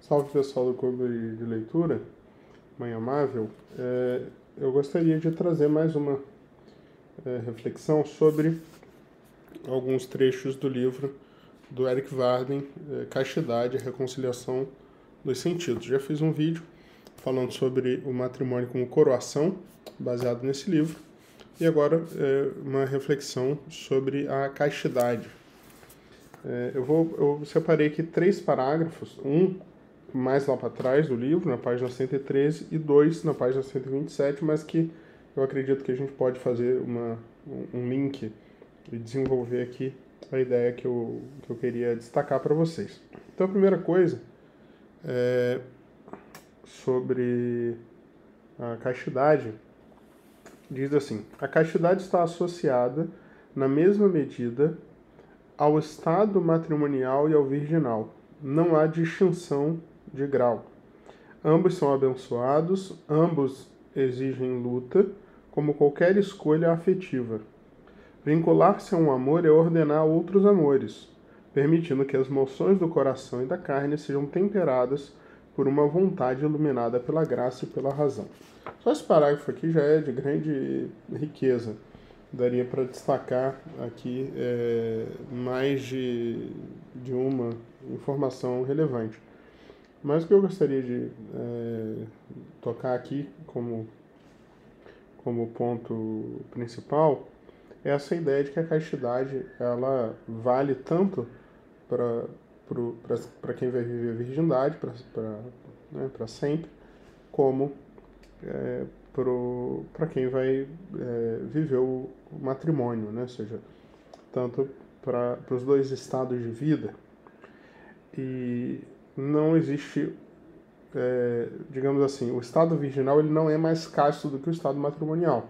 Salve pessoal do Clube de Leitura, Mãe Amável. Eu gostaria de trazer mais uma reflexão sobre alguns trechos do livro do Eric Varden, Castidade e Reconciliação dos Sentidos. Já fiz um vídeo falando sobre o matrimônio como coroação, baseado nesse livro, e agora uma reflexão sobre a castidade. Eu separei aqui 3 parágrafos, um mais lá para trás do livro, na página 113, e 2 na página 127, mas que eu acredito que a gente pode fazer um link e desenvolver aqui a ideia que eu queria destacar para vocês. Então, a primeira coisa é sobre a castidade. Diz assim: a castidade está associada, na mesma medida, ao estado matrimonial e ao virginal. Não há distinção de grau. Ambos são abençoados, ambos exigem luta, como qualquer escolha afetiva. Vincular-se a um amor é ordenar outros amores, permitindo que as moções do coração e da carne sejam temperadas por uma vontade iluminada pela graça e pela razão. Só esse parágrafo aqui já é de grande riqueza. Daria para destacar aqui mais de uma informação relevante. Mas o que eu gostaria de tocar aqui como ponto principal é essa ideia de que a castidade ela vale tanto para quem vai viver a virgindade, para sempre, como para quem vai viver o matrimônio, né? Ou seja, tanto para os dois estados de vida. E não existe, digamos assim, o estado virginal ele não é mais casto do que o estado matrimonial.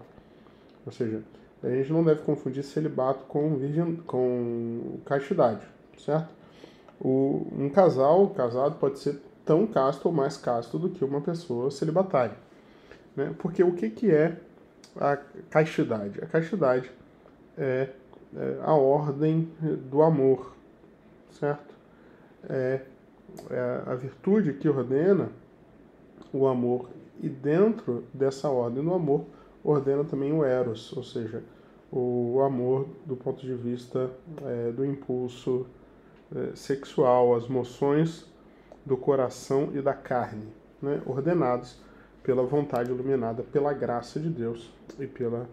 Ou seja, a gente não deve confundir celibato com castidade, certo? Um casado pode ser tão casto ou mais casto do que uma pessoa celibatária. Né? Porque o que é a castidade? A castidade é a ordem do amor, certo? É a virtude que ordena o amor, e dentro dessa ordem do amor ordena também o eros, ou seja, o amor do ponto de vista do impulso sexual, as moções do coração e da carne, né? Ordenados pela vontade iluminada pela graça de Deus e pela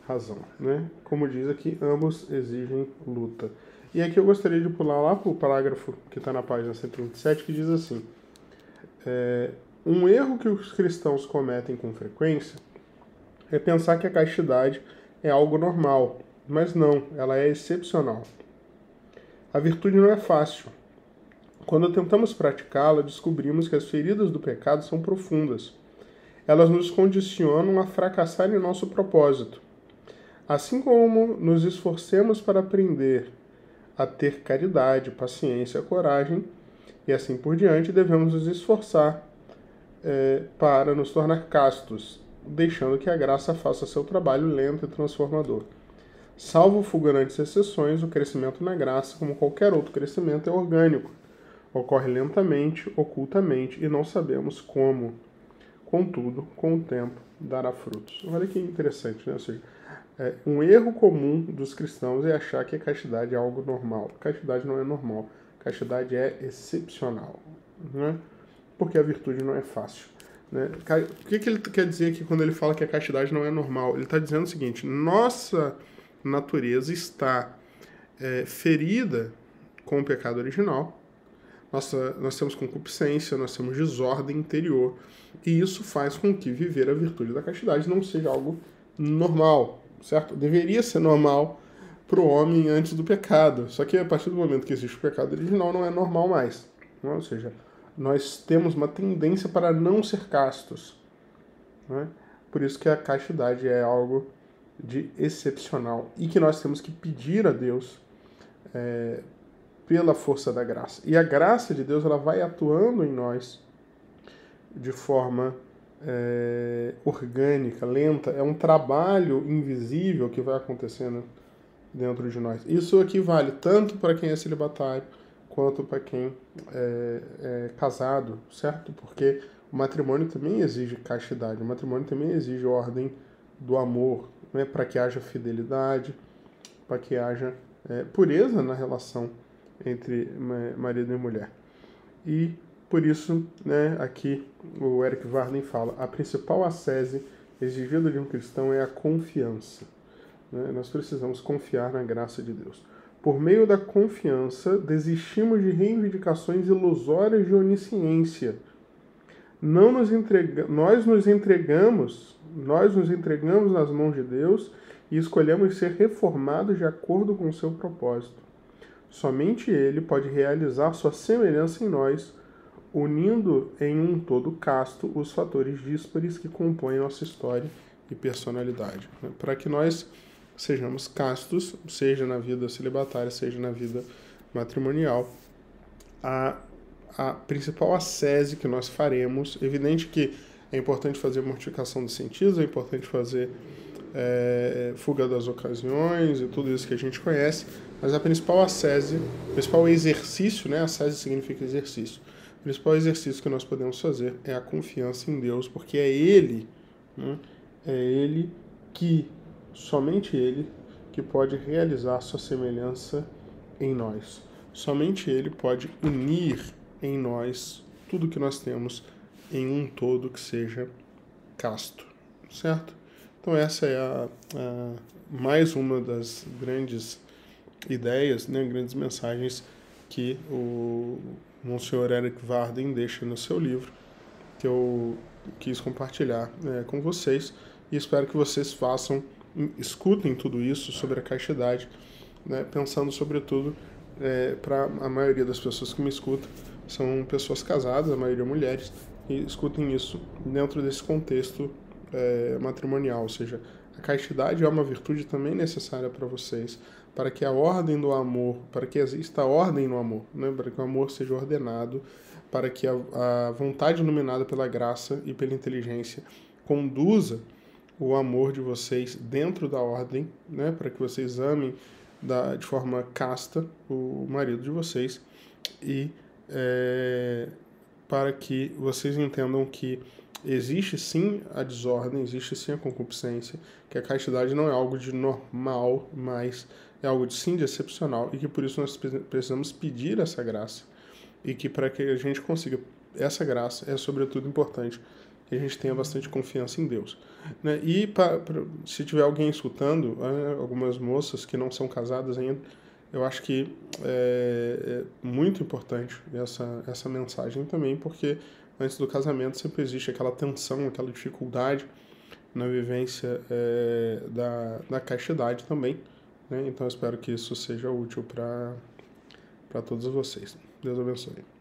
razão, né? Como diz aqui, ambos exigem luta. E aqui eu gostaria de pular lá para o parágrafo que está na página 127, que diz assim: um erro que os cristãos cometem com frequência é pensar que a castidade é algo normal, mas não, ela é excepcional. A virtude não é fácil. Quando tentamos praticá-la, descobrimos que as feridas do pecado são profundas. Elas nos condicionam a fracassar em nosso propósito. Assim como nos esforcemos para aprender a ter caridade, paciência, coragem e assim por diante, devemos nos esforçar para nos tornar castos, deixando que a graça faça seu trabalho lento e transformador. Salvo fulgurantes exceções, o crescimento na graça, como qualquer outro crescimento, é orgânico. Ocorre lentamente, ocultamente, e não sabemos como. Contudo, com o tempo, dará frutos. Olha que interessante, né? Ou seja, um erro comum dos cristãos é achar que a castidade é algo normal. Castidade não é normal. Castidade é excepcional, né? Porque a virtude não é fácil. Né? O que ele quer dizer aqui quando ele fala que a castidade não é normal? Ele está dizendo o seguinte: nossa natureza está ferida com o pecado original. Nós temos concupiscência, nós temos desordem interior, e isso faz com que viver a virtude da castidade não seja algo normal, certo? Deveria ser normal para o homem antes do pecado, só que a partir do momento que existe o pecado original não é normal mais, né? Ou seja, nós temos uma tendência para não ser castos, né? Por isso que a castidade é algo de excepcional e que nós temos que pedir a Deus pela força da graça. E a graça de Deus ela vai atuando em nós de forma orgânica, lenta. É um trabalho invisível que vai acontecendo dentro de nós. Isso aqui vale tanto para quem é celibatário quanto para quem é casado, certo? Porque o matrimônio também exige castidade, o matrimônio também exige ordem do amor, né? Para que haja fidelidade, para que haja pureza na relação entre marido e mulher. E por isso, né, aqui o Eric Varden fala, a principal ascese exigida de um cristão é a confiança. Né? Nós precisamos confiar na graça de Deus. Por meio da confiança, desistimos de reivindicações ilusórias de onisciência. Nós nos entregamos nas mãos de Deus e escolhemos ser reformados de acordo com o seu propósito. Somente Ele pode realizar sua semelhança em nós, unindo em um todo casto os fatores díspares que compõem nossa história e personalidade. Para que nós sejamos castos, seja na vida celibatária, seja na vida matrimonial, a principal ascese que nós faremos, evidente que é importante fazer mortificação dos sentidos, é importante fazer fuga das ocasiões e tudo isso que a gente conhece, mas a principal ascese, o principal exercício, né? Ascese significa exercício. O principal exercício que nós podemos fazer é a confiança em Deus, porque é Ele, né? É Ele que, somente Ele, que pode realizar sua semelhança em nós. Somente Ele pode unir em nós tudo que nós temos em um todo que seja casto, certo? Então essa é mais uma das grandes ideias, né, grandes mensagens que o Monsenhor Eric Varden deixa no seu livro, que eu quis compartilhar com vocês, e espero que vocês escutem tudo isso sobre a castidade, né, pensando sobretudo para a maioria das pessoas que me escutam, são pessoas casadas, a maioria mulheres, e escutem isso dentro desse contexto matrimonial, ou seja, a castidade é uma virtude também necessária para vocês, para que a ordem do amor, para que exista ordem no amor, né? Para que o amor seja ordenado, para que a vontade iluminada pela graça e pela inteligência conduza o amor de vocês dentro da ordem, né? Para que vocês amem de forma casta o marido de vocês e para que vocês entendam que existe sim a desordem, existe sim a concupiscência, que a castidade não é algo de normal, mas é algo de excepcional, e que por isso nós precisamos pedir essa graça, e que para que a gente consiga essa graça é sobretudo importante que a gente tenha bastante confiança em Deus. Né? E se tiver alguém escutando, algumas moças que não são casadas ainda, eu acho que é muito importante essa mensagem também, porque antes do casamento sempre existe aquela tensão, aquela dificuldade na vivência da castidade também, né? Então eu espero que isso seja útil para todos vocês. Deus abençoe.